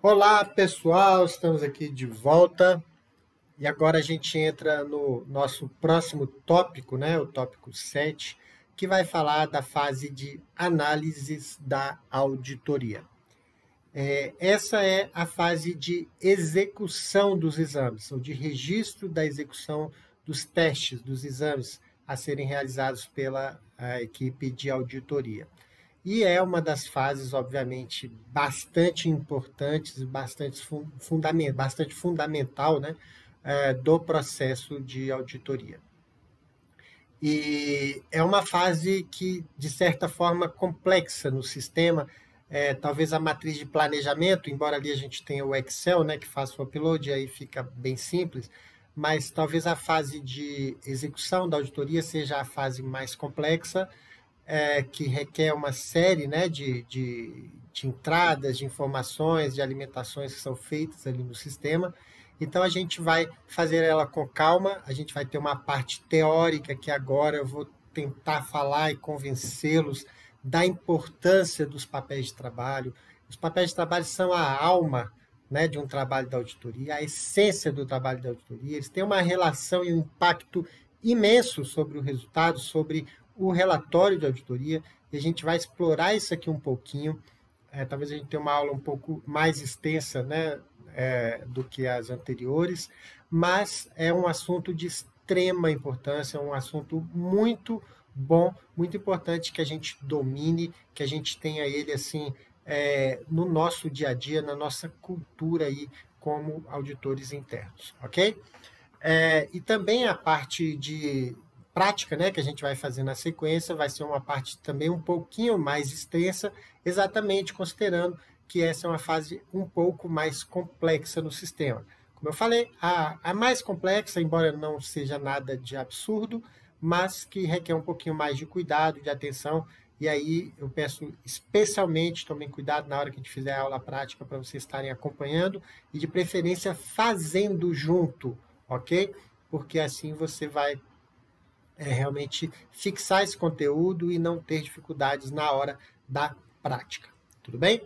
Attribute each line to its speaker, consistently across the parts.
Speaker 1: Olá, pessoal, estamos aqui de volta e agora a gente entra no nosso próximo tópico, né? O tópico 7, que vai falar da fase de análises da auditoria. Essa é a fase de execução dos exames, ou de registro da execução dos testes, dos exames a serem realizados pela equipe de auditoria. E é uma das fases, obviamente, bastante importantes, bastante fundamental, né, do processo de auditoria. E é uma fase que, de certa forma, complexa no sistema. Talvez a matriz de planejamento, embora ali a gente tenha o Excel, né, que faz o upload, e aí fica bem simples, mas talvez a fase de execução da auditoria seja a fase mais complexa, que requer uma série, né, de entradas, de informações, de alimentações que são feitas ali no sistema. Então, a gente vai fazer ela com calma, a gente vai ter uma parte teórica que agora eu vou tentar falar e convencê-los da importância dos papéis de trabalho. Os papéis de trabalho são a alma, né, de um trabalho da auditoria, a essência do trabalho da auditoria. Eles têm uma relação e um impacto imenso sobre o resultado, sobre o relatório de auditoria, e a gente vai explorar isso aqui um pouquinho. Talvez a gente tenha uma aula um pouco mais extensa, né, do que as anteriores, mas é um assunto de extrema importância, é um assunto muito bom, muito importante que a gente domine, que a gente tenha ele assim no nosso dia a dia, na nossa cultura aí como auditores internos, ok? E também a parte de prática, né, que a gente vai fazer na sequência, vai ser uma parte também um pouquinho mais extensa, exatamente considerando que essa é uma fase um pouco mais complexa no sistema. Como eu falei, a mais complexa, embora não seja nada de absurdo, mas que requer um pouquinho mais de cuidado, de atenção, e aí eu peço especialmente, tomem cuidado na hora que a gente fizer a aula prática para vocês estarem acompanhando e de preferência fazendo junto, ok? Porque assim você vai realmente fixar esse conteúdo e não ter dificuldades na hora da prática. Tudo bem?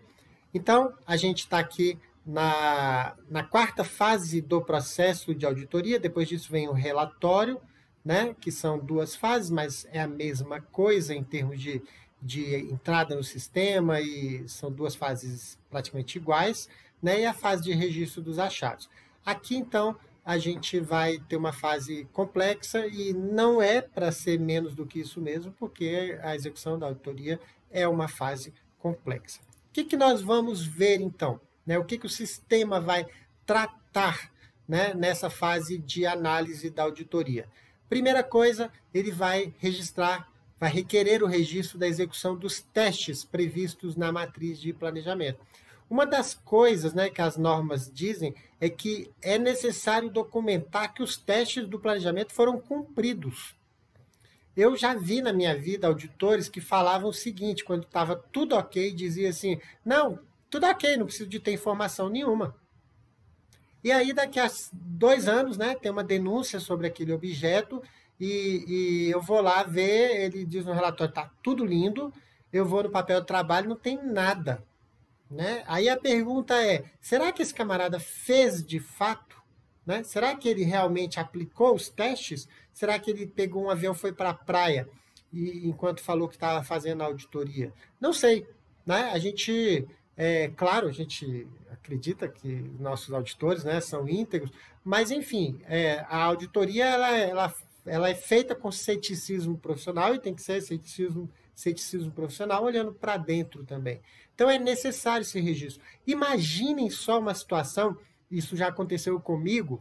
Speaker 1: Então, a gente está aqui na quarta fase do processo de auditoria, depois disso vem o relatório, né, que são duas fases, mas é a mesma coisa em termos de entrada no sistema, e são duas fases praticamente iguais, né, e a fase de registro dos achados. Aqui, então, a gente vai ter uma fase complexa e não é para ser menos do que isso mesmo, porque a execução da auditoria é uma fase complexa. O que nós vamos ver, então? Né? O que o sistema vai tratar, né, nessa fase de análise da auditoria? Primeira coisa, ele vai registrar, vai requerer o registro da execução dos testes previstos na matriz de planejamento. Uma das coisas, né, que as normas dizem é que é necessário documentar que os testes do planejamento foram cumpridos. Eu já vi na minha vida auditores que falavam o seguinte, quando estava tudo ok, dizia assim, não, tudo ok, não preciso de ter informação nenhuma. E aí, daqui a 2 anos, né, tem uma denúncia sobre aquele objeto e eu vou lá ver, ele diz no relatório, está tudo lindo, eu vou no papel de trabalho, não tem nada. Né? Aí a pergunta é, será que esse camarada fez de fato? Né? Será que ele realmente aplicou os testes? Será que ele pegou um avião e foi para a praia enquanto falou que estava fazendo a auditoria? Não sei. Né? A gente, claro, a gente acredita que nossos auditores, né, são íntegros, mas, enfim, a auditoria ela é feita com ceticismo profissional e tem que ser ceticismo profissional olhando para dentro também. Então é necessário esse registro. Imaginem só uma situação, isso já aconteceu comigo,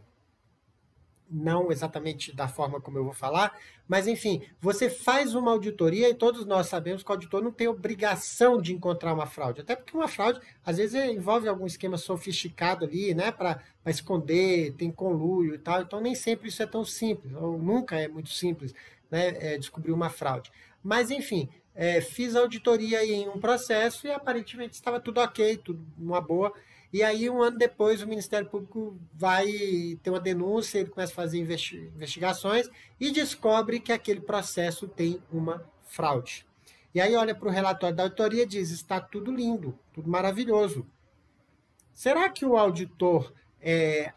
Speaker 1: não exatamente da forma como eu vou falar, mas enfim, você faz uma auditoria e todos nós sabemos que o auditor não tem obrigação de encontrar uma fraude, até porque uma fraude às vezes envolve algum esquema sofisticado ali, né, para esconder, tem conluio e tal, então nem sempre isso é tão simples, ou nunca é muito simples, né, descobrir uma fraude. Mas enfim, fiz a auditoria em um processo e aparentemente estava tudo ok, tudo uma boa. E aí, um ano depois, o Ministério Público vai ter uma denúncia, ele começa a fazer investigações e descobre que aquele processo tem uma fraude. E aí olha para o relatório da auditoria e diz, está tudo lindo, tudo maravilhoso. será que o auditor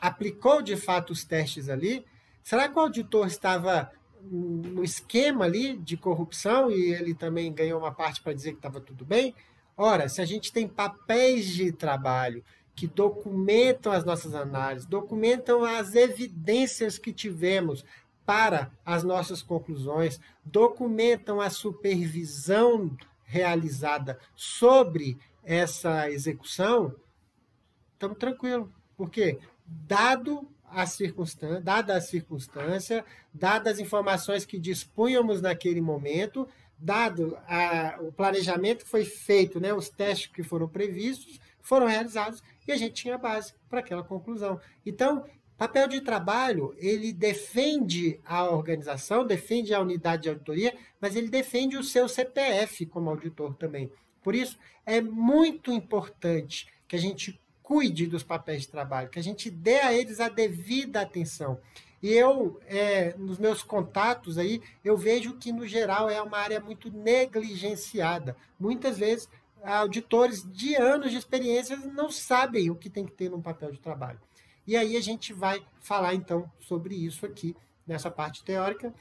Speaker 1: aplicou de fato os testes ali? Será que o auditor estava no esquema ali de corrupção e ele também ganhou uma parte para dizer que estava tudo bem? Ora, se a gente tem papéis de trabalho que documentam as nossas análises, documentam as evidências que tivemos para as nossas conclusões, documentam a supervisão realizada sobre essa execução, estamos tranquilos. Por quê? Dada a circunstância, dadas as informações que dispunhamos naquele momento, dado o planejamento que foi feito, né, os testes que foram previstos, foram realizados e a gente tinha base para aquela conclusão. Então, papel de trabalho, ele defende a organização, defende a unidade de auditoria, mas ele defende o seu CPF como auditor também. Por isso, é muito importante que a gente cuide dos papéis de trabalho, que a gente dê a eles a devida atenção. E eu, nos meus contatos aí, eu vejo que, no geral, é uma área muito negligenciada. Muitas vezes, auditores de anos de experiência não sabem o que tem que ter num papel de trabalho. E aí a gente vai falar, então, sobre isso aqui, nessa parte teórica,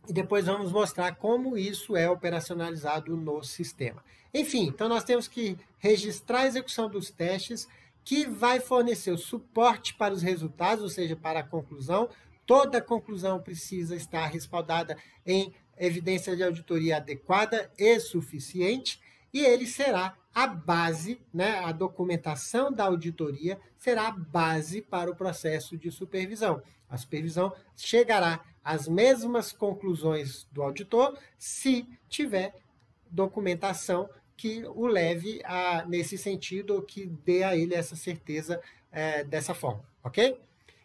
Speaker 1: e depois vamos mostrar como isso é operacionalizado no sistema. Enfim, então nós temos que registrar a execução dos testes, que vai fornecer o suporte para os resultados, ou seja, para a conclusão. Toda conclusão precisa estar respaldada em evidência de auditoria adequada e suficiente, e ele será a base, né, a documentação da auditoria será a base para o processo de supervisão. A supervisão chegará às mesmas conclusões do auditor se tiver documentação que o leve nesse sentido, que dê a ele essa certeza dessa forma, ok?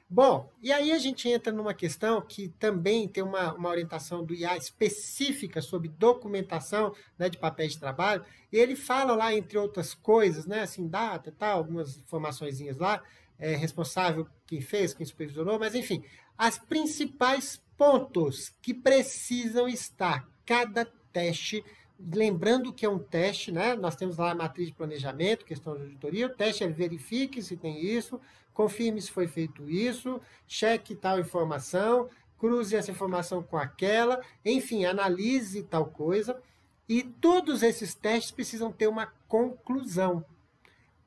Speaker 1: Bom, e aí a gente entra numa questão que também tem uma orientação do IA específica sobre documentação, né, de papéis de trabalho, e ele fala lá, entre outras coisas, né, assim, data, tal, algumas informaçõezinhas lá, responsável, quem fez, quem supervisionou, mas enfim, as principais pontos que precisam estar cada teste. Lembrando que é um teste, né? Nós temos lá a matriz de planejamento, questão de auditoria. O teste é verifique se tem isso, confirme se foi feito isso, cheque tal informação, cruze essa informação com aquela, enfim, analise tal coisa. E todos esses testes precisam ter uma conclusão.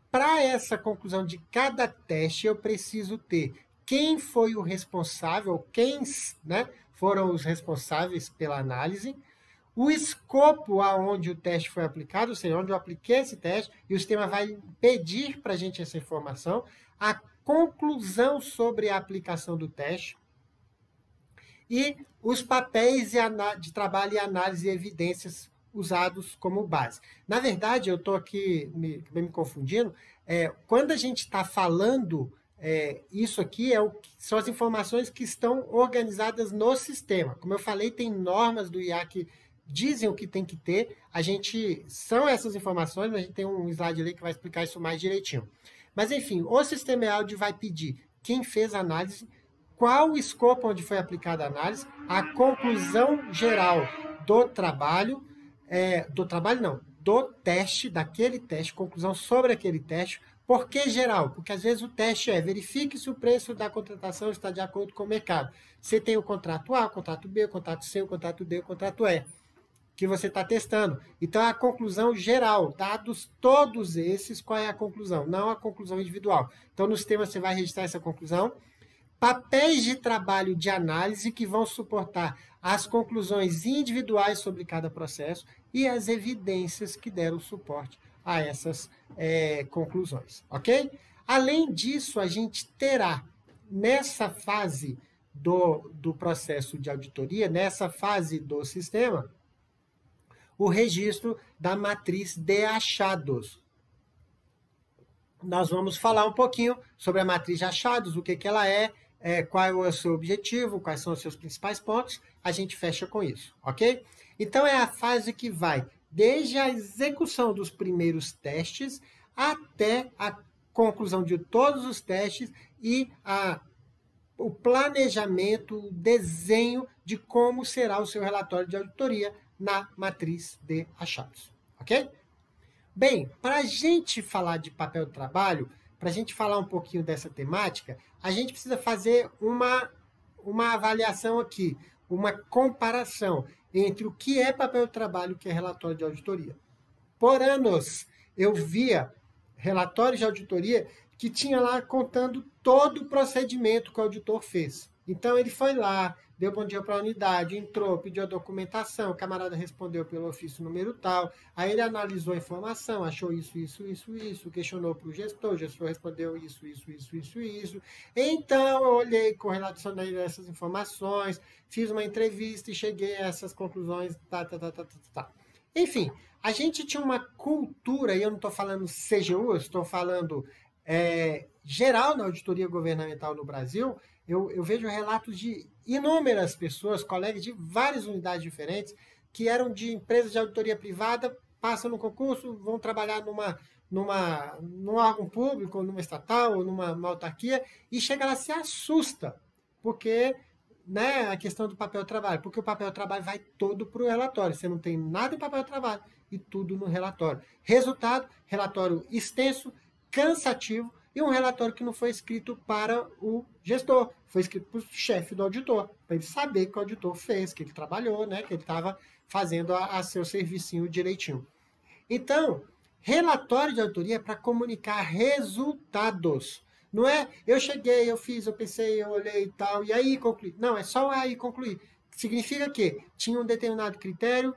Speaker 1: Para essa conclusão de cada teste, eu preciso ter quem foi o responsável, quem, né, foram os responsáveis pela análise, o escopo aonde o teste foi aplicado, ou seja, onde eu apliquei esse teste, e o sistema vai pedir para a gente essa informação, a conclusão sobre a aplicação do teste, e os papéis de trabalho e análise e evidências usados como base. Na verdade, eu estou aqui me confundindo, quando a gente está falando isso aqui são as informações que estão organizadas no sistema. Como eu falei, tem normas do IA que dizem o que tem que ter, são essas informações, mas a gente tem um slide ali que vai explicar isso mais direitinho. Mas, enfim, o sistema EALD vai pedir quem fez a análise, qual o escopo onde foi aplicada a análise, a conclusão geral do trabalho, do teste, daquele teste, conclusão sobre aquele teste. Por que geral? Porque às vezes o teste verifique se o preço da contratação está de acordo com o mercado. Você tem o contrato A, o contrato B, o contrato C, o contrato D, o contrato E, que você está testando. Então, a conclusão geral, dados todos esses, qual é a conclusão? Não a conclusão individual. Então, no sistema você vai registrar essa conclusão. Papéis de trabalho de análise que vão suportar as conclusões individuais sobre cada processo e as evidências que deram suporte a essas conclusões, ok? Além disso, a gente terá, nessa fase do processo de auditoria, nessa fase do sistema, o registro da matriz de achados. Nós vamos falar um pouquinho sobre a matriz de achados, o que ela é, qual é o seu objetivo, quais são os seus principais pontos, a gente fecha com isso, ok? Então, é a fase que vai desde a execução dos primeiros testes até a conclusão de todos os testes e o planejamento, o desenho de como será o seu relatório de auditoria na matriz de achados, ok? Bem, para a gente falar de papel de trabalho, para a gente falar um pouquinho dessa temática, a gente precisa fazer uma avaliação aqui, uma comparação entre o que é papel de trabalho e o que é relatório de auditoria. Por anos, eu via relatórios de auditoria que tinha lá contando todo o procedimento que o auditor fez. Então, ele foi lá, deu bom dia para a unidade, entrou, pediu a documentação, o camarada respondeu pelo ofício número tal, aí ele analisou a informação, achou isso, questionou para o gestor respondeu isso. Então, eu olhei, correlacionei essas informações, fiz uma entrevista e cheguei a essas conclusões, tá. Enfim, a gente tinha uma cultura, e eu não estou falando CGU, eu estou falando geral na auditoria governamental no Brasil. Eu vejo relatos de inúmeras pessoas, colegas de várias unidades diferentes, que eram de empresas de auditoria privada, passam no concurso, vão trabalhar num órgão público, numa estatal, ou numa autarquia, e chega lá e se assusta, porque a questão do papel de trabalho, porque o papel de trabalho vai todo para o relatório, você não tem nada em papel de trabalho e tudo no relatório. Resultado, relatório extenso, cansativo, e um relatório que não foi escrito para o gestor, foi escrito para o chefe do auditor, para ele saber que o auditor fez, que ele trabalhou, que ele estava fazendo a seu servicinho direitinho. Então, relatório de auditoria é para comunicar resultados. Não é, eu cheguei, eu fiz, eu pensei, eu olhei e tal, e aí concluí. Não, é só aí concluir. Significa que tinha um determinado critério,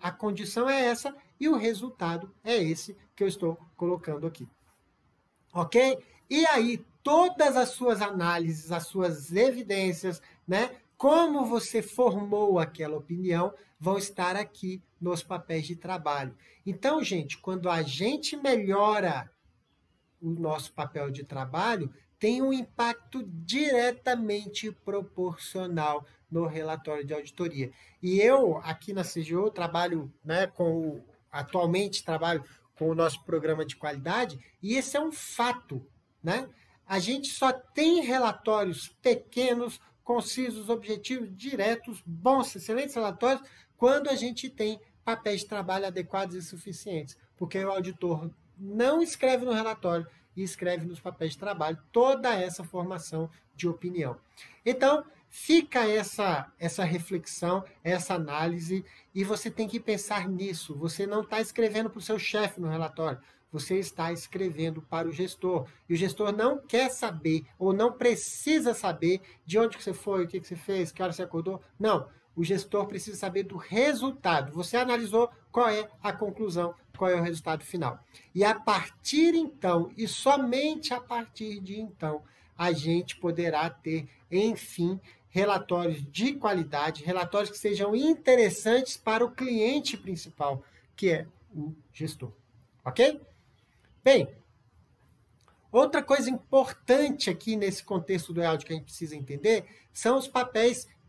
Speaker 1: a condição é essa, e o resultado é esse que eu estou colocando aqui. Ok? E aí, todas as suas análises, as suas evidências, como você formou aquela opinião, vão estar aqui nos papéis de trabalho. Então, gente, quando a gente melhora o nosso papel de trabalho, tem um impacto diretamente proporcional no relatório de auditoria. E eu, aqui na CGU, trabalho, atualmente trabalho com o nosso programa de qualidade, e esse é um fato, A gente só tem relatórios pequenos, concisos, objetivos, diretos, bons, excelentes relatórios, quando a gente tem papéis de trabalho adequados e suficientes, porque o auditor não escreve no relatório e escreve nos papéis de trabalho toda essa formação de opinião. Então, fica essa reflexão, essa análise, e você tem que pensar nisso. Você não está escrevendo para o seu chefe no relatório, você está escrevendo para o gestor. E o gestor não quer saber, ou não precisa saber de onde que você foi, o que você fez, que hora você acordou. Não, o gestor precisa saber do resultado. Você analisou, qual é a conclusão, qual é o resultado final. E a partir então, e somente a partir de então, a gente poderá ter, enfim, relatórios de qualidade, relatórios que sejam interessantes para o cliente principal, que é o gestor. Ok? Bem, outra coisa importante aqui nesse contexto do EALD que a gente precisa entender são os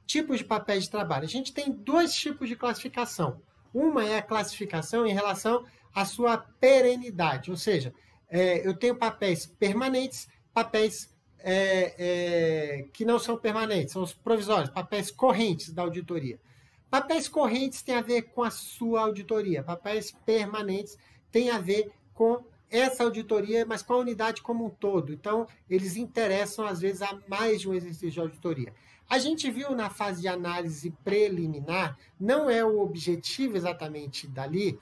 Speaker 1: tipos de papéis de trabalho. A gente tem dois tipos de classificação. Uma é a classificação em relação à sua perenidade, ou seja, eu tenho papéis permanentes, papéis que não são permanentes, são os provisórios, papéis correntes da auditoria. Papéis correntes têm a ver com a sua auditoria, papéis permanentes têm a ver com essa auditoria, mas com a unidade como um todo. Então, eles interessam, às vezes, a mais de um exercício de auditoria. A gente viu na fase de análise preliminar, não é o objetivo exatamente dali,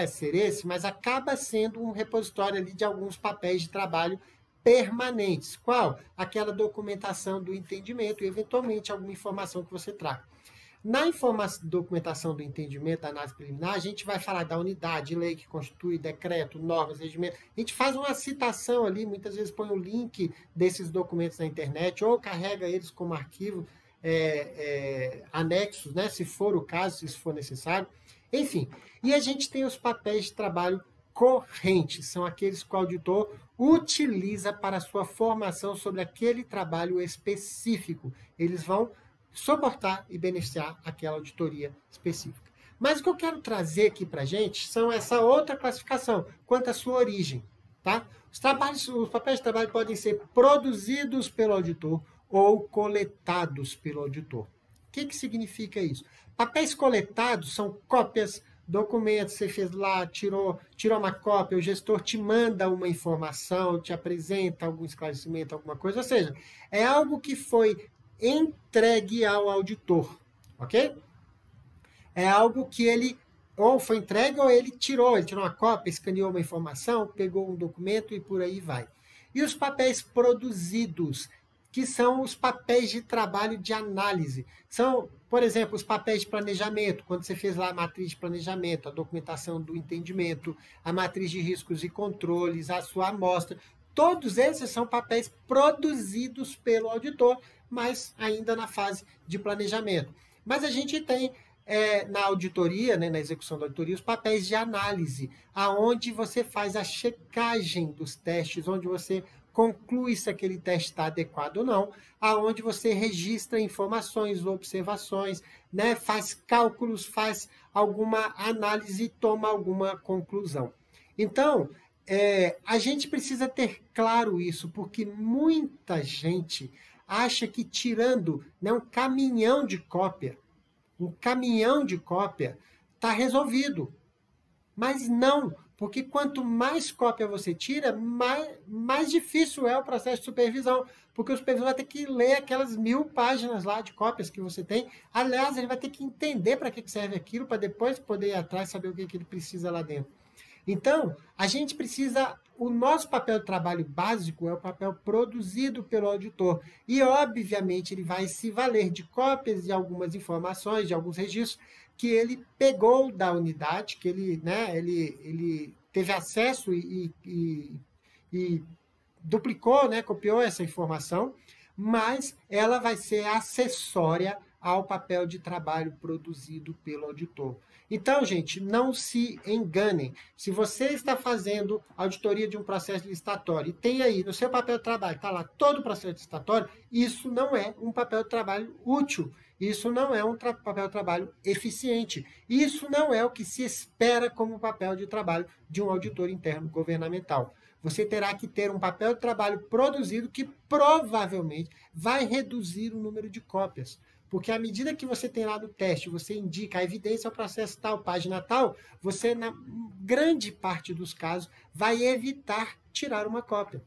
Speaker 1: ser esse, mas acaba sendo um repositório ali de alguns papéis de trabalho permanentes. Qual? Aquela documentação do entendimento e, eventualmente, alguma informação que você traga. Na documentação do entendimento, da análise preliminar, a gente vai falar da unidade, lei que constitui, decreto, normas, regimento. A gente faz uma citação ali, muitas vezes põe o link desses documentos na internet ou carrega eles como arquivo anexos, se for o caso, se isso for necessário. Enfim, e a gente tem os papéis de trabalho correntes, são aqueles que o auditor utiliza para a sua formação sobre aquele trabalho específico. Eles vão suportar e beneficiar aquela auditoria específica. Mas o que eu quero trazer aqui para a gente são essa outra classificação, quanto à sua origem. Tá? Os papéis de trabalho podem ser produzidos pelo auditor ou coletados pelo auditor. O que significa isso? Papéis coletados são cópias, documento, você fez lá, tirou uma cópia, o gestor te manda uma informação, te apresenta algum esclarecimento, alguma coisa, ou seja, é algo que foi entregue ao auditor, ok? É algo que ele ou foi entregue ou ele tirou uma cópia, escaneou uma informação, pegou um documento e por aí vai. E os papéis produzidos, que são os papéis de trabalho de análise. São, por exemplo, os papéis de planejamento, quando você fez lá a matriz de planejamento, a documentação do entendimento, a matriz de riscos e controles, a sua amostra. Todos esses são papéis produzidos pelo auditor, mas ainda na fase de planejamento. Mas a gente tem na auditoria, né, na execução da auditoria, os papéis de análise, aonde você faz a checagem dos testes, onde você conclui se aquele teste está adequado ou não, aonde você registra informações, observações, né, faz cálculos, faz alguma análise e toma alguma conclusão. Então, a gente precisa ter claro isso, porque muita gente acha que tirando, né, um caminhão de cópia está resolvido. Mas não, porque quanto mais cópia você tira, mais difícil é o processo de supervisão, porque o supervisor vai ter que ler aquelas 1000 páginas lá de cópias que você tem. Aliás, ele vai ter que entender para que serve aquilo, para depois poder ir atrás e saber o que ele precisa lá dentro. Então, a gente precisa... O nosso papel de trabalho básico é o papel produzido pelo auditor. E, obviamente, ele vai se valer de cópias de algumas informações, de alguns registros, que ele pegou da unidade, que ele teve acesso e duplicou, né, copiou essa informação, mas ela vai ser acessória ao papel de trabalho produzido pelo auditor. Então, gente, não se enganem. Se você está fazendo auditoria de um processo licitatório e tem aí no seu papel de trabalho, está lá todo o processo licitatório, isso não é um papel de trabalho útil. Isso não é um papel de trabalho eficiente. Isso não é o que se espera como papel de trabalho de um auditor interno governamental. Você terá que ter um papel de trabalho produzido que provavelmente vai reduzir o número de cópias. Porque à medida que você tem lá no teste, você indica a evidência ao processo tal, página tal, você, na grande parte dos casos, vai evitar tirar uma cópia.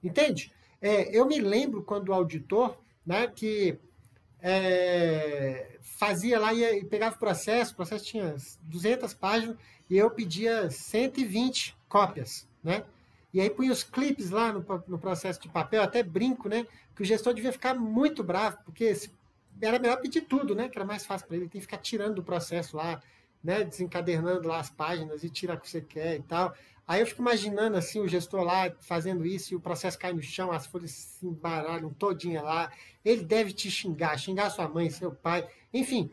Speaker 1: Entende? Eu me lembro quando o auditor, né, que fazia lá e pegava o processo tinha 200 páginas e eu pedia 120 cópias, né? E aí punha os clipes lá no processo de papel, até brinco, né? Que o gestor devia ficar muito bravo, porque era melhor pedir tudo, né? Que era mais fácil para ele, tem que ficar tirando do processo lá, né? Desencadernando lá as páginas e tirar o que você quer e tal. Aí eu fico imaginando assim, o gestor lá fazendo isso e o processo cai no chão, as folhas se embaralham todinha lá. Ele deve te xingar sua mãe, seu pai. Enfim,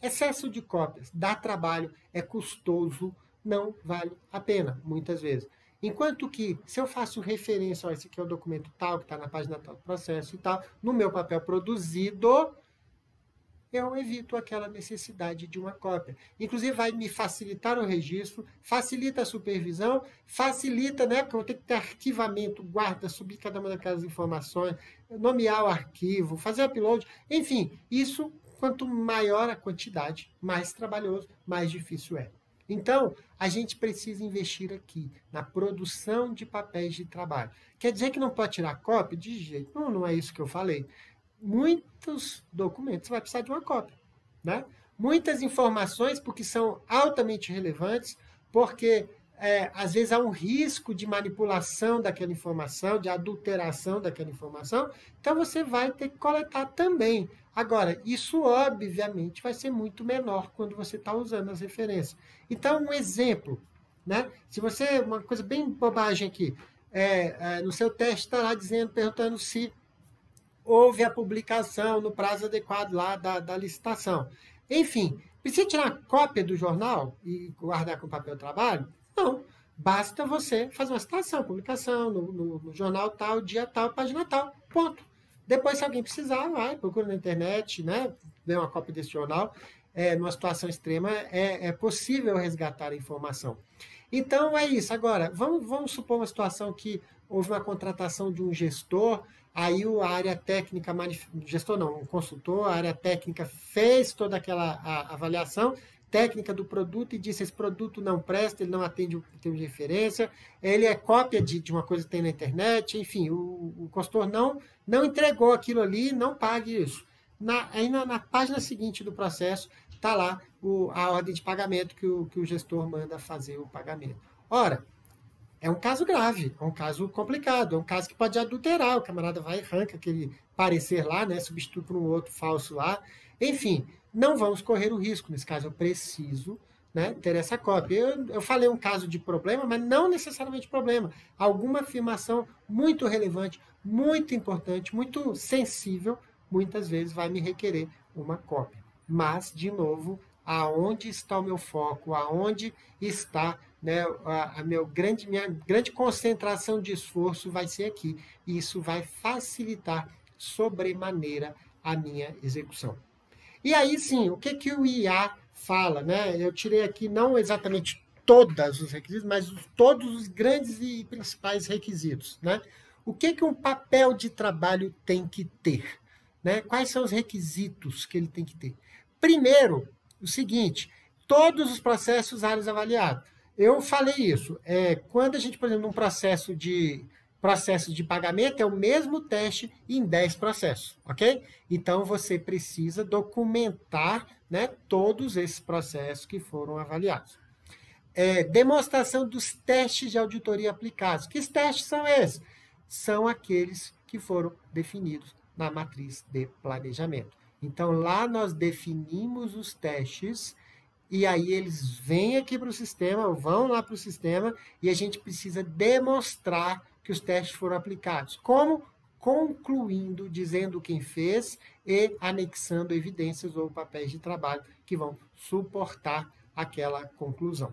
Speaker 1: excesso de cópias dá trabalho, é custoso, não vale a pena, muitas vezes. Enquanto que, se eu faço referência, esse aqui é o documento tal, que está na página tal do processo e tal, no meu papel produzido, eu evito aquela necessidade de uma cópia. Inclusive, vai me facilitar o registro, facilita a supervisão, facilita, né, porque eu vou ter que ter arquivamento, guarda, subir cada uma daquelas informações, nomear o arquivo, fazer upload, enfim, isso, quanto maior a quantidade, mais trabalhoso, mais difícil é. Então, a gente precisa investir aqui na produção de papéis de trabalho. Quer dizer que não pode tirar cópia? De jeito nenhum, não é isso que eu falei. Muitos documentos vai precisar de uma cópia, né? Muitas informações, porque são altamente relevantes, porque às vezes há um risco de manipulação daquela informação, de adulteração daquela informação, então você vai ter que coletar também. Agora, isso obviamente vai ser muito menor quando você está usando as referências. Então, um exemplo, né? Se você, uma coisa bem bobagem aqui, no seu teste está lá perguntando se houve a publicação no prazo adequado lá da licitação. Enfim, precisa tirar uma cópia do jornal e guardar com papel de trabalho? Não. Basta você fazer uma citação, publicação no jornal tal, dia tal, página tal. Ponto. Depois, se alguém precisar, vai, procura na internet, né? Vê uma cópia desse jornal. numa situação extrema, é possível resgatar a informação. Então, é isso. Agora, vamos supor uma situação que houve uma contratação de um gestor, aí a área técnica, gestor não, um consultor, a área técnica fez toda aquela avaliação técnica do produto e disse: esse produto não presta, ele não atende o que tem de referência, ele é cópia de uma coisa que tem na internet, enfim, o consultor não entregou aquilo ali, não pague isso. Aí na página seguinte do processo está lá a ordem de pagamento que o gestor manda fazer o pagamento. Ora, é um caso grave, é um caso complicado, é um caso que pode adulterar, o camarada vai e arranca aquele parecer lá, né, substitui por um outro falso lá. Enfim, não vamos correr o risco. Nesse caso, eu preciso, né, ter essa cópia. Eu falei um caso de problema, mas não necessariamente problema. Alguma afirmação muito relevante, muito importante, muito sensível, muitas vezes vai me requerer uma cópia. Mas, de novo, aonde está o meu foco, aonde está, né, minha grande concentração de esforço vai ser aqui. E isso vai facilitar sobremaneira a minha execução. E aí sim, o que o IA fala, né? Eu tirei aqui não exatamente todos os requisitos, mas todos os grandes e principais requisitos, né? O que um papel de trabalho tem que ter, né? Quais são os requisitos que ele tem que ter? Primeiro, o seguinte: todos os processos áreas avaliados. Eu falei isso. Quando a gente, por exemplo, num processo de pagamento, é o mesmo teste em 10 processos, ok? Então, você precisa documentar, né, todos esses processos que foram avaliados. Demonstração dos testes de auditoria aplicados. Que testes são esses? São aqueles que foram definidos na matriz de planejamento. Então, lá nós definimos os testes e aí eles vêm aqui para o sistema, vão lá para o sistema e a gente precisa demonstrar que os testes foram aplicados. Como? Concluindo, dizendo quem fez e anexando evidências ou papéis de trabalho que vão suportar aquela conclusão.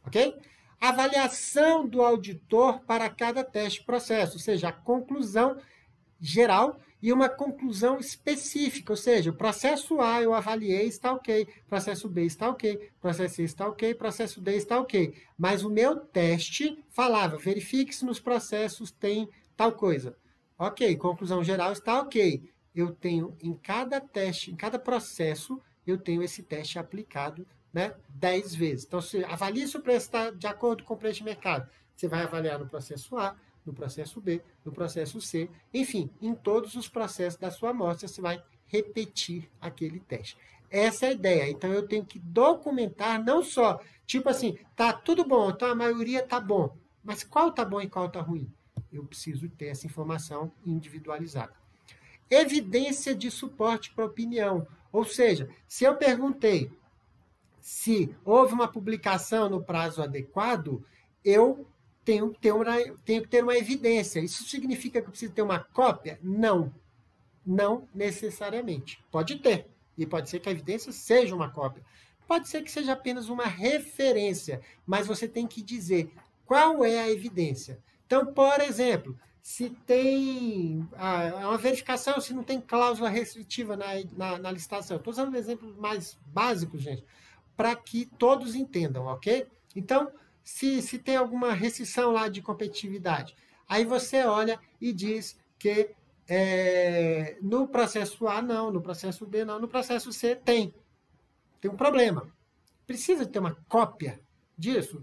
Speaker 1: Ok? Avaliação do auditor para cada teste processo, ou seja, a conclusão geral e uma conclusão específica, ou seja, o processo A eu avaliei, está ok, processo B está ok, processo C está ok, processo D está ok. Mas o meu teste falava, verifique se nos processos tem tal coisa. Ok, conclusão geral está ok. Eu tenho em cada teste, em cada processo, eu tenho esse teste aplicado, né, 10 vezes. Então, você avalia se o preço está de acordo com o preço de mercado. Você vai avaliar no processo A, no processo B, no processo C, enfim, em todos os processos da sua amostra, você vai repetir aquele teste. Essa é a ideia. Então, eu tenho que documentar, não só, tipo assim, tá tudo bom, então a maioria tá bom, mas qual tá bom e qual tá ruim? Eu preciso ter essa informação individualizada. Evidência de suporte para opinião. Ou seja, se eu perguntei se houve uma publicação no prazo adequado, eu tenho que ter uma evidência. Isso significa que eu preciso ter uma cópia? Não. Não necessariamente. Pode ter. E pode ser que a evidência seja uma cópia. Pode ser que seja apenas uma referência. Mas você tem que dizer qual é a evidência. Então, por exemplo, se tem uma verificação, se não tem cláusula restritiva na licitação. Estou usando exemplos mais básicos, gente, para que todos entendam, ok? Então, se tem alguma restrição lá de competitividade, aí você olha e diz que no processo A não, no processo B não, no processo C tem um problema. Precisa ter uma cópia disso?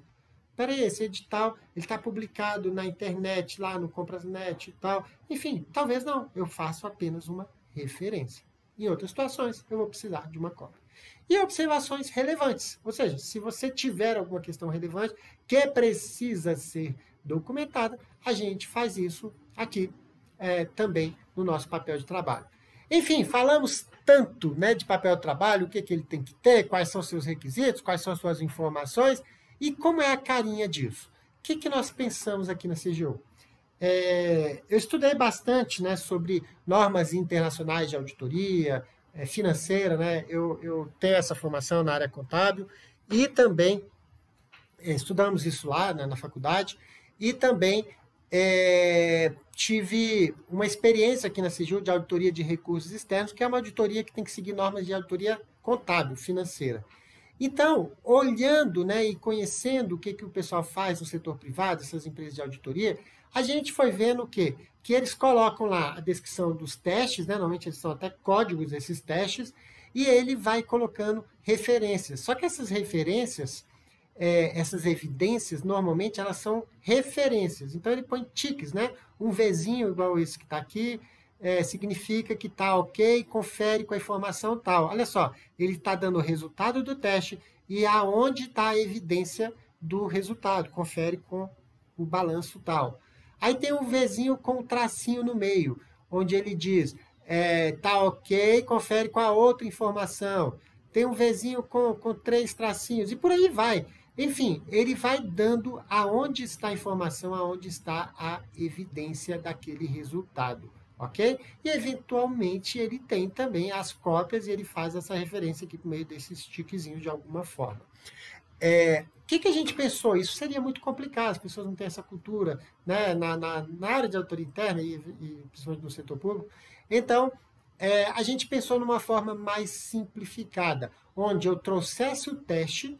Speaker 1: Espera aí, esse edital está publicado na internet, lá no Comprasnet e tal. Enfim, talvez não, eu faço apenas uma referência. Em outras situações, eu vou precisar de uma cópia. E observações relevantes, ou seja, se você tiver alguma questão relevante que precisa ser documentada, a gente faz isso aqui também no nosso papel de trabalho. Enfim, falamos tanto, né, de papel de trabalho, o que ele tem que ter, quais são os seus requisitos, quais são as suas informações e como é a carinha disso. O que nós pensamos aqui na CGU? Eu estudei bastante, né, sobre normas internacionais de auditoria, financeira, né? Eu tenho essa formação na área contábil e também estudamos isso lá, né, na faculdade e também tive uma experiência aqui na CGU de auditoria de recursos externos, que é uma auditoria que tem que seguir normas de auditoria contábil, financeira. Então, olhando, né, e conhecendo o que o pessoal faz no setor privado, essas empresas de auditoria, a gente foi vendo o quê? Que eles colocam lá a descrição dos testes, né, normalmente eles são até códigos desses testes, e ele vai colocando referências. Só que essas referências, essas evidências, normalmente elas são referências. Então ele põe tiques, né? Um Vzinho igual esse que está aqui, significa que está ok, confere com a informação tal. Olha só, ele está dando o resultado do teste e aonde está a evidência do resultado, confere com o balanço tal. Aí tem um Vzinho com um tracinho no meio, onde ele diz, tá ok, confere com a outra informação. Tem um Vzinho com 3 tracinhos, e por aí vai. Enfim, ele vai dando aonde está a informação, aonde está a evidência daquele resultado, ok? E, eventualmente, ele tem também as cópias e ele faz essa referência aqui por meio desses tiquezinhos de alguma forma. O que a gente pensou? Isso seria muito complicado, as pessoas não têm essa cultura, né, na área de auditoria interna e principalmente no setor público. Então, a gente pensou numa forma mais simplificada, onde eu trouxesse o teste,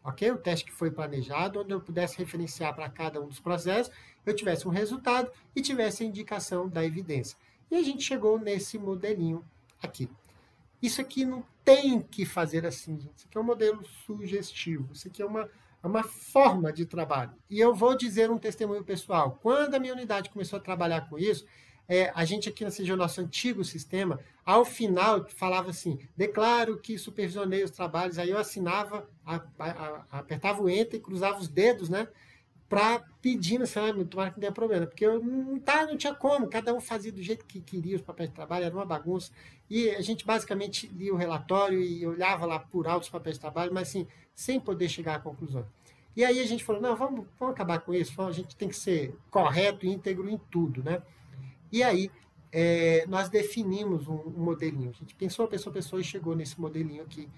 Speaker 1: ok? O teste que foi planejado, onde eu pudesse referenciar para cada um dos processos, eu tivesse um resultado e tivesse a indicação da evidência. E a gente chegou nesse modelinho aqui. Isso aqui não tem que fazer assim, gente. Isso aqui é um modelo sugestivo. Isso aqui é uma forma de trabalho. E eu vou dizer um testemunho pessoal. Quando a minha unidade começou a trabalhar com isso, a gente aqui na CGU, nosso antigo sistema, ao final falava assim, declaro que supervisionei os trabalhos, aí eu assinava, apertava o enter e cruzava os dedos, né? Para pedir, tomara que não tenha problema, porque eu não tinha como, cada um fazia do jeito que queria os papéis de trabalho, era uma bagunça, e a gente basicamente lia o relatório e olhava lá por alto os papéis de trabalho, mas assim, sem poder chegar à conclusão. E aí a gente falou, não, vamos acabar com isso, a gente tem que ser correto e íntegro em tudo, né? E aí, nós definimos um modelinho. A gente pensou e chegou nesse modelinho aqui,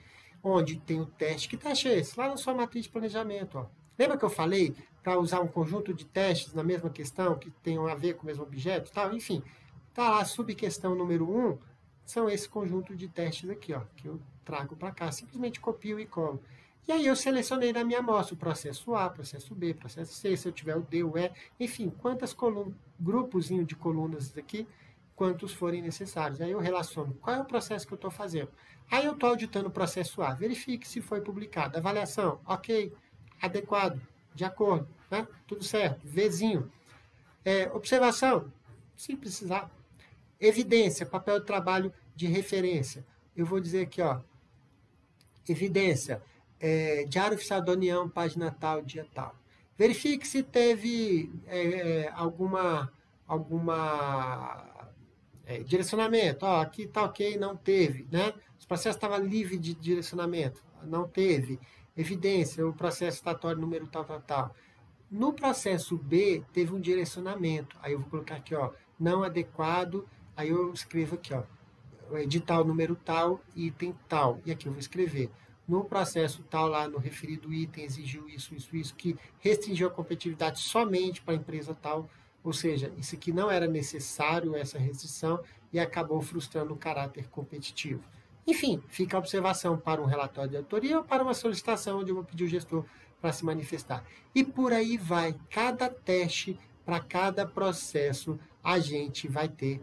Speaker 1: onde tem o teste. Que teste é esse? Lá na sua matriz de planejamento. Ó. Lembra que eu falei para usar um conjunto de testes na mesma questão, que tenham a ver com o mesmo objeto? Tal? Enfim, está lá a subquestão número 1, são esse conjunto de testes aqui, ó, que eu trago para cá. Simplesmente copio e colo. E aí eu selecionei na minha amostra o processo A, processo B, processo C, se eu tiver o D, o E, enfim, quantas colunas, grupozinho de colunas aqui, quantos forem necessários. Aí eu relaciono qual é o processo que eu estou fazendo. Aí eu estou auditando o processo A, verifique se foi publicado. Avaliação, ok, adequado, de acordo, né? Tudo certo, Vzinho. Observação, se precisar. Evidência, papel de trabalho de referência. Eu vou dizer aqui, ó, evidência, Diário Oficial da União, página tal, dia tal. Verifique se teve alguma direcionamento. Ó, aqui está ok, não teve. Né? Os processos estavam livres de direcionamento, não teve. Evidência, o processo estatório número tal, tal, tal. No processo B, teve um direcionamento. Aí eu vou colocar aqui, ó, não adequado. Aí eu escrevo aqui, ó, edital número tal, item tal. E aqui eu vou escrever. No processo tal, lá no referido item, exigiu isso, que restringiu a competitividade somente para a empresa tal, ou seja, isso aqui não era necessário, essa restrição, e acabou frustrando o caráter competitivo. Enfim, fica a observação para um relatório de auditoria ou para uma solicitação onde eu vou pedir o gestor para se manifestar. E por aí vai, cada teste, para cada processo, a gente vai ter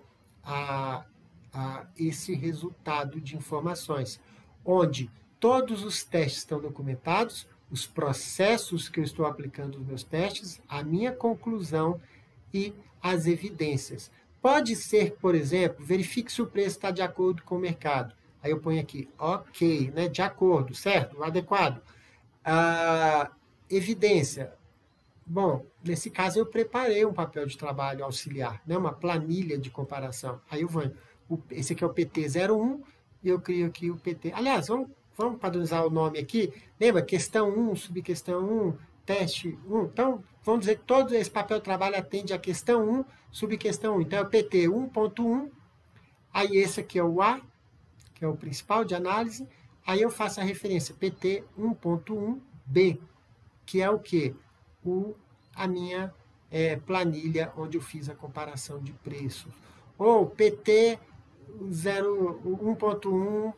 Speaker 1: esse resultado de informações, onde todos os testes estão documentados, os processos que eu estou aplicando os meus testes, a minha conclusão e as evidências. Pode ser, por exemplo, verifique se o preço está de acordo com o mercado. Aí eu ponho aqui, ok, né, de acordo, certo, adequado. Evidência. Bom, nesse caso eu preparei um papel de trabalho auxiliar, né, uma planilha de comparação. Aí eu vou, esse aqui é o PT01 e eu crio aqui o PT. Aliás, vamos padronizar o nome aqui. Lembra? Questão 1, subquestão 1, teste 1. Então, vamos dizer que todo esse papel de trabalho atende a questão 1, subquestão 1. Então, é o PT 1.1. Aí, esse aqui é o A, que é o principal de análise. Aí, eu faço a referência PT 1.1B, que é o quê? A minha planilha, onde eu fiz a comparação de preços. Ou PT 1.1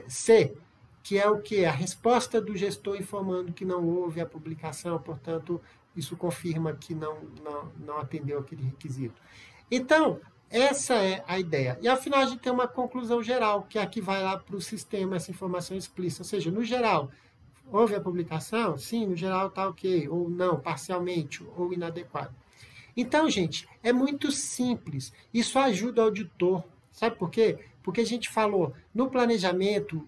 Speaker 1: C, que é o quê? A resposta do gestor informando que não houve a publicação, portanto, isso confirma que não atendeu aquele requisito. Então, essa é a ideia. E, afinal, a gente tem uma conclusão geral, que é a que vai lá para o sistema, essa informação explícita. Ou seja, no geral, houve a publicação? Sim, no geral está ok. Ou não, parcialmente, ou inadequado. Então, gente, é muito simples. Isso ajuda o auditor. Sabe por quê? Porque a gente falou, no planejamento,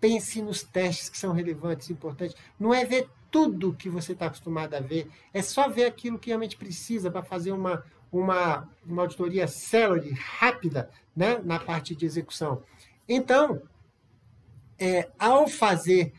Speaker 1: pense nos testes que são relevantes, importantes. Não é ver tudo que você está acostumado a ver, é só ver aquilo que realmente precisa para fazer uma auditoria célere, rápida, né, na parte de execução. Então, ao fazer,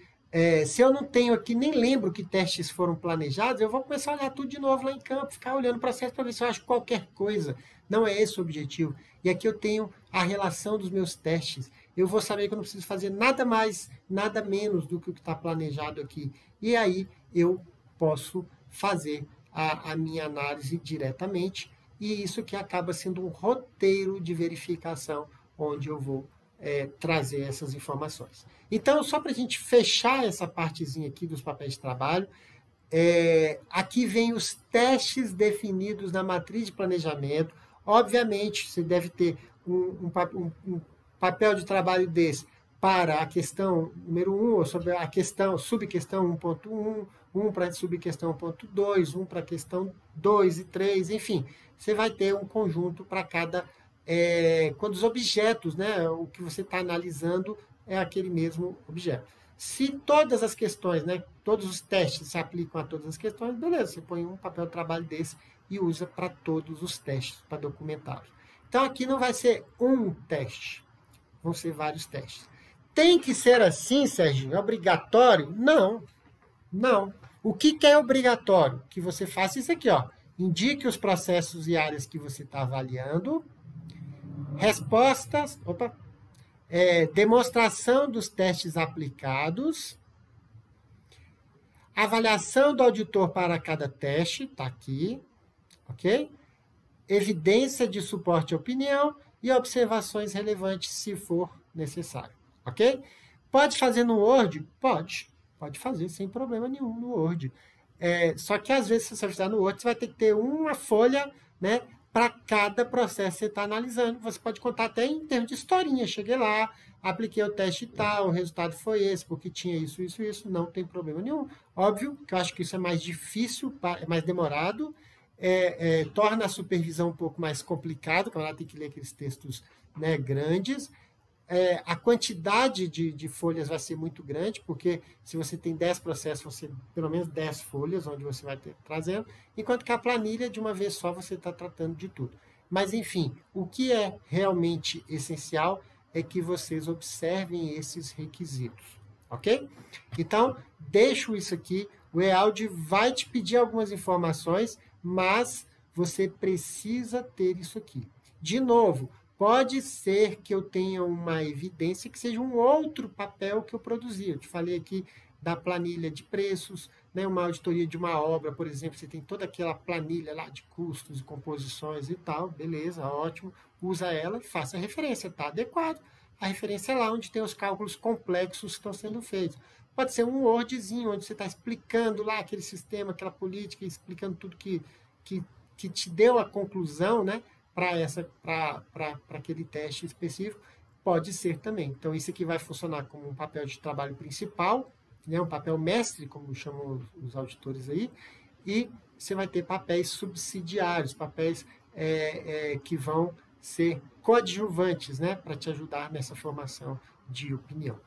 Speaker 1: se eu não tenho aqui, nem lembro que testes foram planejados, eu vou começar a olhar tudo de novo lá em campo, ficar olhando o processo para ver se eu acho qualquer coisa. Não é esse o objetivo. E aqui eu tenho a relação dos meus testes. Eu vou saber que eu não preciso fazer nada mais, nada menos do que o que está planejado aqui. E aí eu posso fazer a minha análise diretamente. E isso que acaba sendo um roteiro de verificação, onde eu vou trazer essas informações. Então, só para a gente fechar essa partezinha aqui dos papéis de trabalho, aqui vem os testes definidos na matriz de planejamento. Obviamente, você deve ter um papel de trabalho desse para a questão número 1, ou sobre a questão, subquestão 1.1, um para subquestão 1.2, um para a questão 2 e 3, enfim, você vai ter um conjunto para cada... quando os objetos, né, o que você está analisando é aquele mesmo objeto. Se todas as questões, né, todos os testes se aplicam a todas as questões, beleza, você põe um papel de trabalho desse e usa para todos os testes, para documentá-los. Então, aqui não vai ser um teste, vão ser vários testes. Tem que ser assim, Serginho? É obrigatório? Não, não. O que é obrigatório? Que você faça isso aqui, ó. Indique os processos e áreas que você está avaliando, respostas, demonstração dos testes aplicados, avaliação do auditor para cada teste, está aqui, ok? Evidência de suporte à opinião e observações relevantes, se for necessário, ok? Pode fazer no Word? Pode fazer sem problema nenhum no Word. Só que, às vezes, se você fizer no Word, você vai ter que ter uma folha, né, para cada processo que você está analisando. Você pode contar até em termos de historinha. Cheguei lá, apliquei o teste tal, o resultado foi esse, porque tinha isso, isso, isso. Não tem problema nenhum. Óbvio que eu acho que isso é mais difícil, é mais demorado, torna a supervisão um pouco mais complicado, quando ela tem que ler aqueles textos, né, grandes. A quantidade de folhas vai ser muito grande, porque se você tem 10 processos, você tem pelo menos 10 folhas, onde você vai ter trazendo, enquanto que a planilha, de uma vez só, você está tratando de tudo. Mas, enfim, o que é realmente essencial é que vocês observem esses requisitos, ok? Então, deixo isso aqui. O EALD vai te pedir algumas informações, mas você precisa ter isso aqui. De novo, pode ser que eu tenha uma evidência que seja um outro papel que eu produzi. Eu te falei aqui da planilha de preços, né? Uma auditoria de uma obra, por exemplo, você tem toda aquela planilha lá de custos e composições e tal, beleza, ótimo, usa ela e faça a referência, está adequado. A referência é lá onde tem os cálculos complexos que estão sendo feitos. Pode ser um Wordzinho, onde você está explicando lá aquele sistema, aquela política, explicando tudo que te deu a conclusão, né? Para aquele teste específico, pode ser também. Então, isso aqui vai funcionar como um papel de trabalho principal, né, um papel mestre, como chamam os auditores aí, e você vai ter papéis subsidiários, papéis que vão ser coadjuvantes, né, para te ajudar nessa formação de opinião.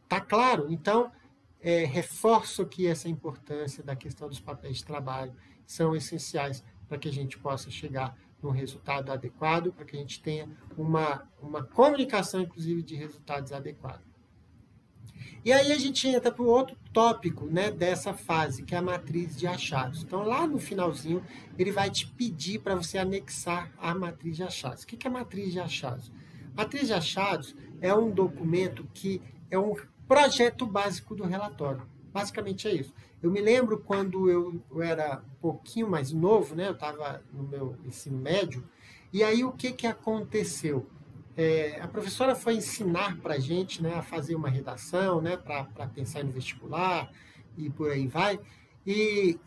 Speaker 1: Tá claro? Então, reforço aqui essa importância da questão dos papéis de trabalho, são essenciais para que a gente possa chegar no resultado adequado, para que a gente tenha uma comunicação, inclusive, de resultados adequados. E aí a gente entra para o outro tópico, né, dessa fase, que é a matriz de achados. Então, lá no finalzinho, ele vai te pedir para você anexar a matriz de achados. O que é a matriz de achados? Matriz de achados é um documento que é um projeto básico do relatório. Basicamente é isso. Eu me lembro quando eu era um pouquinho mais novo, né? Eu estava no meu ensino médio, e aí o que aconteceu? a professora foi ensinar para a gente, né, a fazer uma redação, né, para pensar no vestibular e por aí vai. E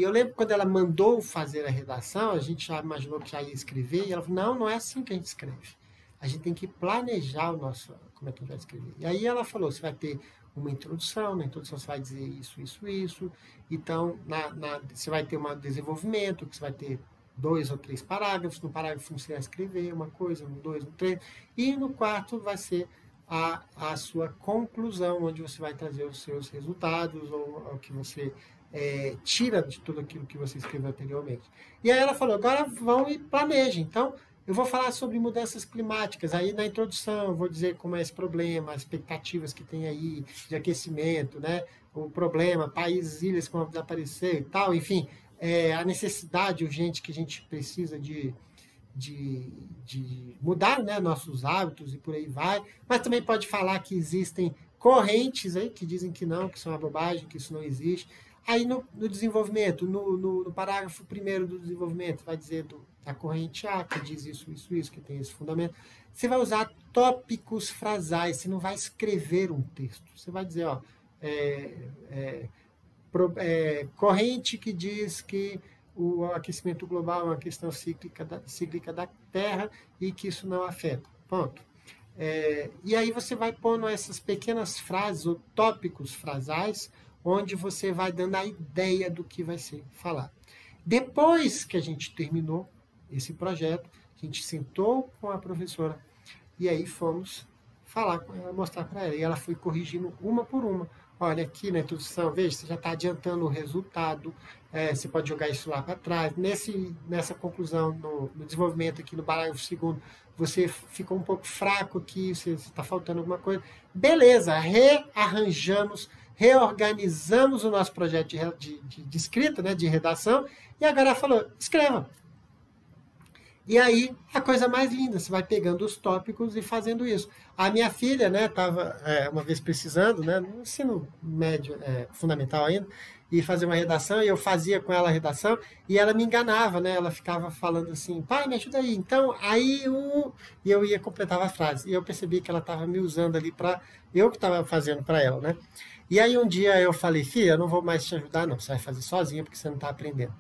Speaker 1: eu lembro quando ela mandou fazer a redação, a gente já imaginou que já ia escrever, e ela falou, não, não é assim que a gente escreve. A gente tem que planejar o nosso, como é que a gente vai escrever. E aí ela falou, você vai ter uma introdução, na introdução você vai dizer isso, isso, isso. Então, você vai ter um desenvolvimento, que você vai ter 2 ou 3 parágrafos. No parágrafo você vai escrever uma coisa, no 2, no 3. E no quarto vai ser a sua conclusão, onde você vai trazer os seus resultados ou o que você tira de tudo aquilo que você escreveu anteriormente. E aí ela falou, agora vão e planejem. Então, eu vou falar sobre mudanças climáticas. Aí na introdução eu vou dizer como é esse problema, as expectativas que tem aí de aquecimento, né? O problema, países, ilhas que vão desaparecer e tal, enfim, a necessidade urgente que a gente precisa de mudar, né, nossos hábitos e por aí vai. Mas também pode falar que existem correntes aí que dizem que não, que isso é uma bobagem, que isso não existe. Aí no desenvolvimento, no parágrafo primeiro do desenvolvimento, vai dizer da corrente A, que diz isso, isso, isso, que tem esse fundamento. Você vai usar tópicos frasais, você não vai escrever um texto. Você vai dizer, ó, corrente que diz que o aquecimento global é uma questão cíclica da Terra e que isso não afeta. Ponto. E aí você vai pondo essas pequenas frases ou tópicos frasais, onde você vai dando a ideia do que vai ser falado. Depois que a gente terminou esse projeto, a gente sentou com a professora e aí fomos falar com ela, mostrar para ela. E ela foi corrigindo uma por uma. Olha, aqui na introdução, veja, você já está adiantando o resultado, você pode jogar isso lá para trás. Nessa conclusão, no desenvolvimento aqui no parágrafo segundo, você ficou um pouco fraco aqui, você está faltando alguma coisa. Beleza, rearranjamos, reorganizamos o nosso projeto de escrita, né, de redação, e agora ela falou, escreva. E aí, a coisa mais linda, você vai pegando os tópicos e fazendo isso. A minha filha, né, estava uma vez precisando, né, no ensino médio, fundamental ainda, e fazer uma redação, e eu fazia com ela a redação, e ela me enganava, né, ela ficava falando assim, pai, me ajuda aí. Então, aí, e eu ia completava a frase. E eu percebi que ela estava me usando ali para eu que estava fazendo para ela, né. E aí, um dia eu falei, filha, eu não vou mais te ajudar, não, você vai fazer sozinha, porque você não está aprendendo.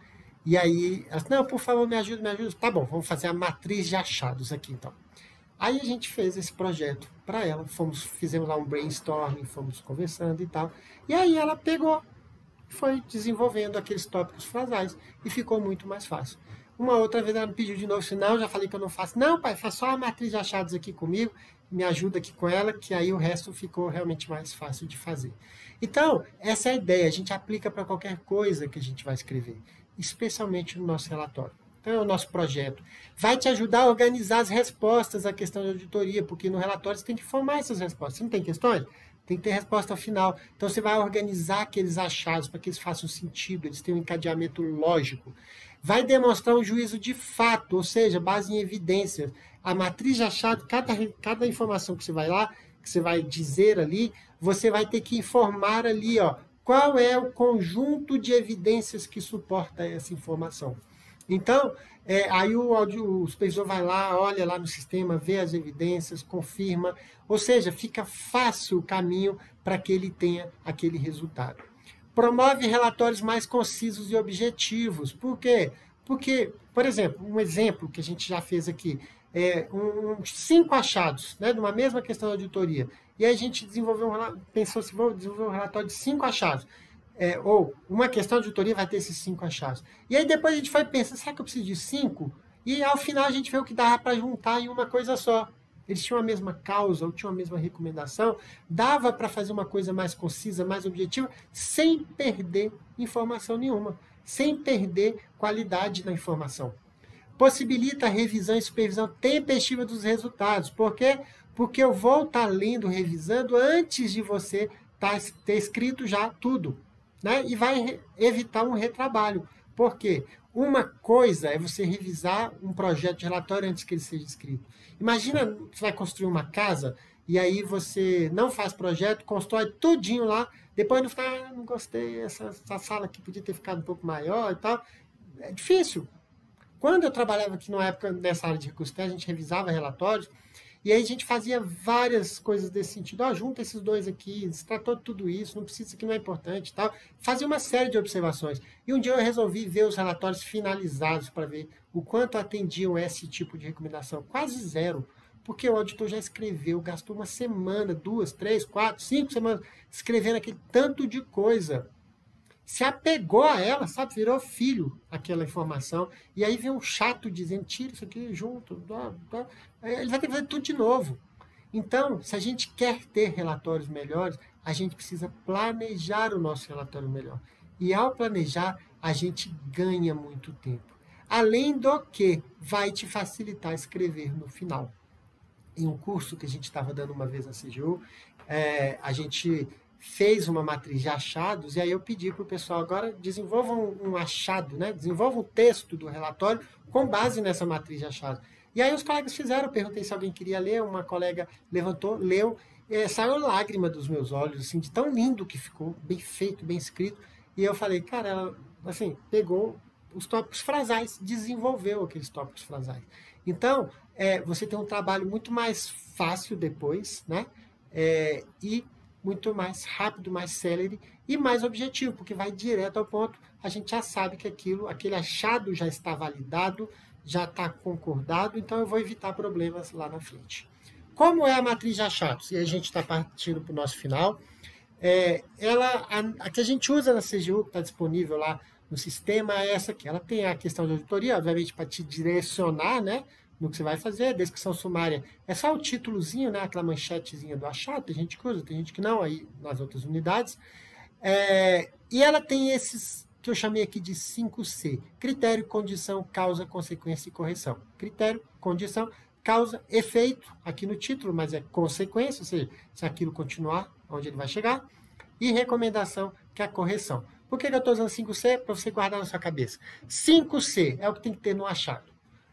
Speaker 1: E aí, ela disse, não, por favor, me ajuda, me ajuda. Tá bom, vamos fazer a matriz de achados aqui, então. Aí a gente fez esse projeto para ela, fizemos lá um brainstorming, fomos conversando e tal. E aí ela pegou, foi desenvolvendo aqueles tópicos frasais e ficou muito mais fácil. Uma outra vez ela me pediu de novo, disse, não, já falei que eu não faço. Não, pai, faz só a matriz de achados aqui comigo, me ajuda aqui com ela, que aí o resto ficou realmente mais fácil de fazer. Então, essa é a ideia, a gente aplica para qualquer coisa que a gente vai escrever, especialmente no nosso relatório. Então, é o nosso projeto. Vai te ajudar a organizar as respostas à questão de auditoria, porque no relatório você tem que formar essas respostas. Você não tem questões? Tem que ter resposta final. Então, você vai organizar aqueles achados para que eles façam sentido, eles tenham um encadeamento lógico. Vai demonstrar um juízo de fato, ou seja, base em evidências. A matriz de achado, cada informação que você vai lá, que você vai dizer ali, você vai ter que informar ali, ó, qual é o conjunto de evidências que suporta essa informação. Então, aí o supervisor vai lá, olha lá no sistema, vê as evidências, confirma, ou seja, fica fácil o caminho para que ele tenha aquele resultado. Promove relatórios mais concisos e objetivos. Por quê? Porque, por exemplo, um exemplo que a gente já fez aqui, 5 achados, né, de uma mesma questão de auditoria. E aí a gente pensou assim, vou desenvolver um relatório de 5 achados. Ou uma questão de auditoria vai ter esses 5 achados. E aí depois a gente foi pensando, será que eu preciso de 5? E ao final a gente viu que dava para juntar em uma coisa só. Eles tinham a mesma causa, ou tinham a mesma recomendação, dava para fazer uma coisa mais concisa, mais objetiva, sem perder informação nenhuma, sem perder qualidade na informação. Possibilita a revisão e supervisão tempestiva dos resultados. Por quê? Porque eu vou estar lendo, revisando, antes de você ter escrito já tudo, né? E vai evitar um retrabalho. Por quê? Uma coisa é você revisar um projeto de relatório antes que ele seja escrito. Imagina, você vai construir uma casa e aí você não faz projeto, constrói tudinho lá, depois no final, não gostei, essa sala aqui podia ter ficado um pouco maior e tal. É difícil. Quando eu trabalhava aqui numa época nessa área de recursos, a gente revisava relatórios E aí a gente fazia várias coisas desse sentido. Ó, junta esses dois aqui, se tratou de tudo isso, não precisa, isso aqui não é importante e tal. Fazia uma série de observações. E um dia eu resolvi ver os relatórios finalizados para ver o quanto atendiam esse tipo de recomendação. Quase zero. Porque o auditor já escreveu, gastou uma semana, 2, 3, 4, 5 semanas escrevendo aquele tanto de coisa. Se apegou a ela, sabe? Virou filho aquela informação. E aí vem um chato dizendo, tira isso aqui junto. Ele vai ter que fazer tudo de novo. Então, se a gente quer ter relatórios melhores, a gente precisa planejar o nosso relatório melhor. E ao planejar, a gente ganha muito tempo. Além do que vai te facilitar escrever no final. Em um curso que a gente estava dando uma vez na CGU, a gente fez uma matriz de achados, e aí eu pedi para o pessoal agora desenvolvam um achado, né? Desenvolvam um texto do relatório com base nessa matriz de achados. E aí os colegas fizeram, eu perguntei se alguém queria ler, uma colega levantou, leu, saiu lágrima dos meus olhos, assim, de tão lindo que ficou, bem feito, bem escrito. E eu falei, cara, ela, assim, pegou os tópicos frasais, desenvolveu aqueles tópicos frasais. Então, você tem um trabalho muito mais fácil depois, né? E muito mais rápido, mais célere e mais objetivo, porque vai direto ao ponto. A gente já sabe que aquele achado já está validado, já está concordado, então eu vou evitar problemas lá na frente. Como é a matriz de achados? E a gente está partindo para o nosso final. A que a gente usa na CGU, que está disponível lá no sistema, é essa aqui. Ela tem a questão de auditoria, obviamente, para te direcionar, né, no que você vai fazer. Descrição sumária é só o títulozinho, né, aquela manchetezinha do achado. Tem gente que usa, tem gente que não, aí nas outras unidades. E ela tem esses que eu chamei aqui de 5C. Critério, condição, causa, consequência e correção. Critério, condição, causa, efeito, aqui no título, mas é consequência, ou seja, se aquilo continuar, onde ele vai chegar. E recomendação, que é a correção. Por que eu estou usando 5C? Para você guardar na sua cabeça. 5C é o que tem que ter no achado.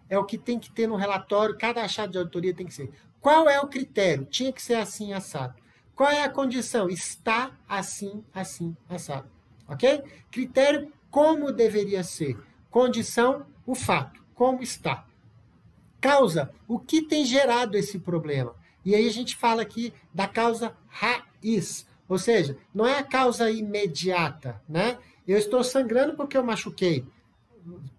Speaker 1: É o que tem que ter no relatório, cada achado de auditoria tem que ser. Qual é o critério? Tinha que ser assim, assado. Qual é a condição? Está assim, assim, assado. Ok? Critério, como deveria ser. Condição, o fato, como está. Causa, o que tem gerado esse problema. E aí a gente fala aqui da causa raiz. Ou seja, não é a causa imediata, né? Eu estou sangrando porque eu machuquei.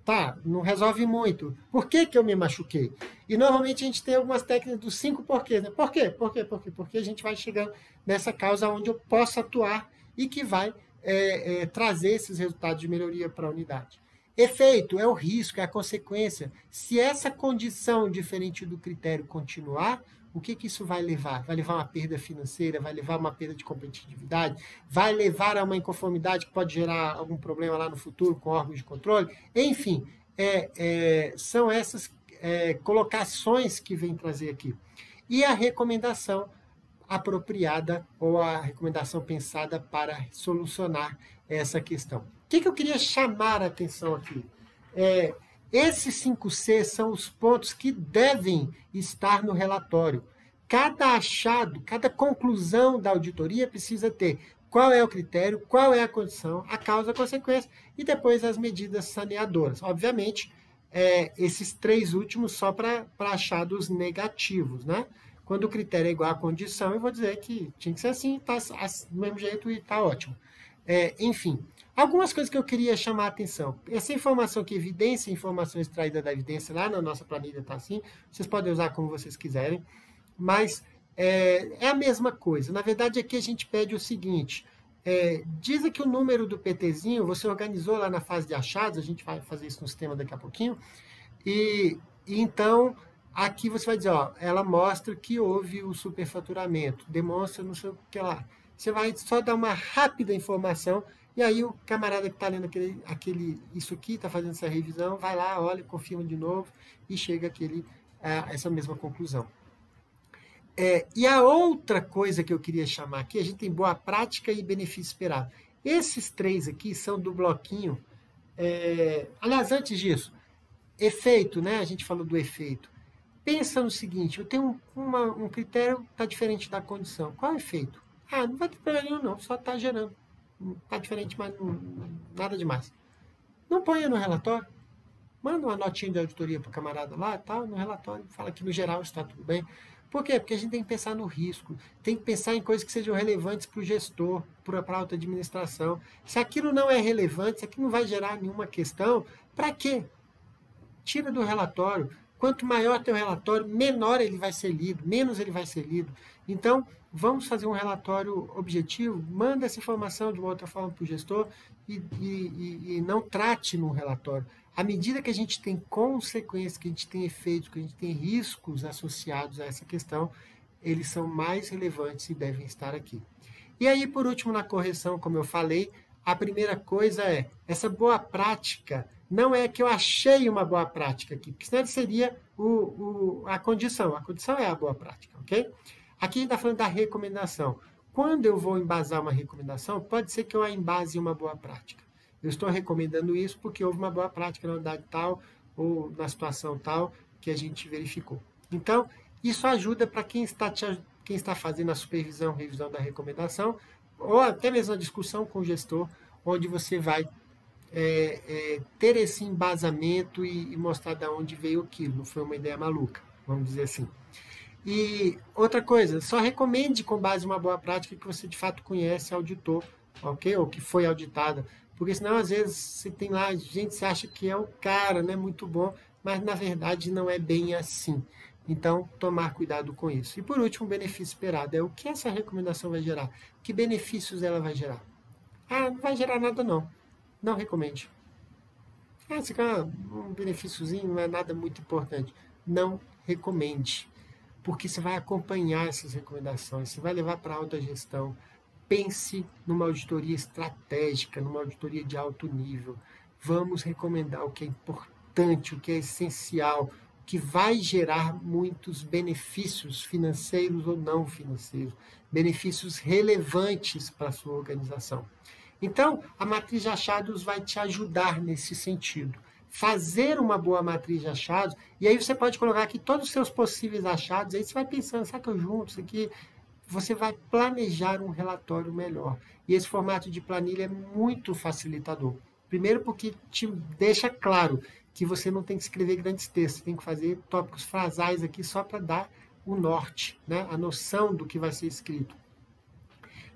Speaker 1: Tá, não resolve muito. Por que eu me machuquei? E normalmente a gente tem algumas técnicas dos 5 porquês, né? Por quê? Porque a gente vai chegando nessa causa onde eu posso atuar e que vai trazer esses resultados de melhoria para a unidade. Efeito é o risco, é a consequência. Se essa condição diferente do critério continuar, o que isso vai levar? Vai levar a uma perda financeira, vai levar a uma perda de competitividade, vai levar a uma inconformidade que pode gerar algum problema lá no futuro com órgãos de controle. Enfim, são essas colocações que vem trazer aqui. E a recomendação apropriada ou a recomendação pensada para solucionar essa questão. O que eu queria chamar a atenção aqui? Esses 5C são os pontos que devem estar no relatório. Cada achado, cada conclusão da auditoria precisa ter qual é o critério, qual é a condição, a causa, a consequência e depois as medidas saneadoras. Obviamente, esses 3 últimos só para achados negativos, né? Quando o critério é igual à condição, eu vou dizer que tinha que ser assim, está do mesmo jeito e está ótimo. Enfim, algumas coisas que eu queria chamar a atenção. Essa informação que evidência, informação extraída da evidência, lá na nossa planilha está assim, vocês podem usar como vocês quiserem, mas é a mesma coisa. Na verdade, aqui a gente pede o seguinte, diz aqui o número do PTzinho, você organizou lá na fase de achados, a gente vai fazer isso no sistema daqui a pouquinho, e então aqui você vai dizer, ó, ela mostra que houve o superfaturamento, demonstra não sei o que lá. Você vai só dar uma rápida informação, e aí o camarada que está lendo isso aqui, está fazendo essa revisão, vai lá, olha, confirma de novo, e chega a essa mesma conclusão. E a outra coisa que eu queria chamar aqui, a gente tem boa prática e benefício esperado. Esses 3 aqui são do bloquinho. Aliás, antes disso, efeito, né? A gente falou do efeito. Pensa no seguinte, eu tenho um critério que está diferente da condição. Qual é o efeito? Não vai ter problema nenhum, não, só está gerando. Está diferente, mas nada demais. Não ponha no relatório. Manda uma notinha de auditoria para o camarada lá, tal, no relatório, fala que no geral está tudo bem. Por quê? Porque a gente tem que pensar no risco, tem que pensar em coisas que sejam relevantes para o gestor, para a alta administração. Se aquilo não é relevante, se aquilo não vai gerar nenhuma questão, para quê? Tira do relatório. Quanto maior teu relatório, menor ele vai ser lido, menos ele vai ser lido. Então, vamos fazer um relatório objetivo, manda essa informação de uma outra forma para o gestor e não trate no relatório. À medida que a gente tem consequências, que a gente tem efeitos, que a gente tem riscos associados a essa questão, eles são mais relevantes e devem estar aqui. E aí, por último, na correção, como eu falei, a primeira coisa é, essa boa prática não é que eu achei uma boa prática aqui, porque senão seria a condição. A condição é a boa prática, ok? Aqui a gente está falando da recomendação. Quando eu vou embasar uma recomendação, pode ser que eu a embase em uma boa prática. Eu estou recomendando isso porque houve uma boa prática na unidade tal ou na situação tal que a gente verificou. Então, isso ajuda para quem está fazendo a supervisão, revisão da recomendação, ou até mesmo a discussão com o gestor, onde você vai ter esse embasamento e mostrar de onde veio aquilo. Não foi uma ideia maluca, vamos dizer assim. E outra coisa, só recomende com base em uma boa prática que você de fato conhece, auditou, ok? Ou que foi auditada. Porque senão, às vezes, você tem lá, gente, você acha que é o cara, né? Muito bom, mas na verdade não é bem assim. Então, tomar cuidado com isso. E por último, o benefício esperado é o que essa recomendação vai gerar. Que benefícios ela vai gerar? Ah, não vai gerar nada não. Não recomende. Ah, se quer um benefíciozinho, não é nada muito importante. Não recomende. Porque você vai acompanhar essas recomendações, você vai levar para a alta gestão. Pense numa auditoria estratégica, numa auditoria de alto nível. Vamos recomendar o que é importante, o que é essencial, o que vai gerar muitos benefícios financeiros ou não financeiros, benefícios relevantes para a sua organização. Então, a matriz de achados vai te ajudar nesse sentido. Fazer uma boa matriz de achados, e aí você pode colocar aqui todos os seus possíveis achados, aí você vai pensando, será que eu junto isso aqui? Você vai planejar um relatório melhor. E esse formato de planilha é muito facilitador. Primeiro porque te deixa claro que você não tem que escrever grandes textos, tem que fazer tópicos frasais aqui só para dar o norte, né? A noção do que vai ser escrito.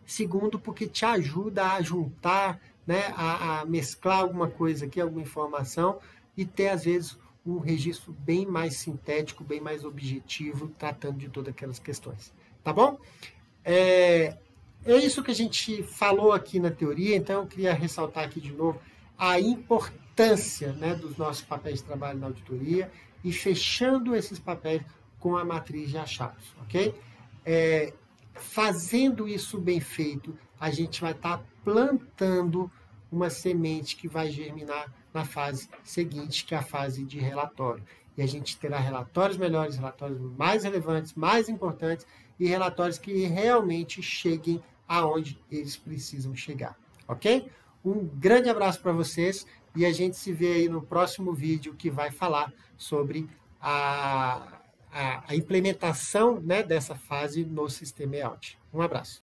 Speaker 1: Segundo, porque te ajuda a juntar, né? a mesclar alguma coisa aqui, alguma informação, e ter, às vezes, um registro bem mais sintético, bem mais objetivo, tratando de todas aquelas questões. Tá bom? É isso que a gente falou aqui na teoria, então eu queria ressaltar aqui de novo a importância, né, dos nossos papéis de trabalho na auditoria e fechando esses papéis com a matriz de achados, ok? Fazendo isso bem feito, a gente vai estar plantando uma semente que vai germinar na fase seguinte, que é a fase de relatório. E a gente terá relatórios melhores, relatórios mais relevantes, mais importantes e relatórios que realmente cheguem aonde eles precisam chegar, ok? Um grande abraço para vocês e a gente se vê aí no próximo vídeo que vai falar sobre a implementação, né, dessa fase no sistema EALT. Um abraço.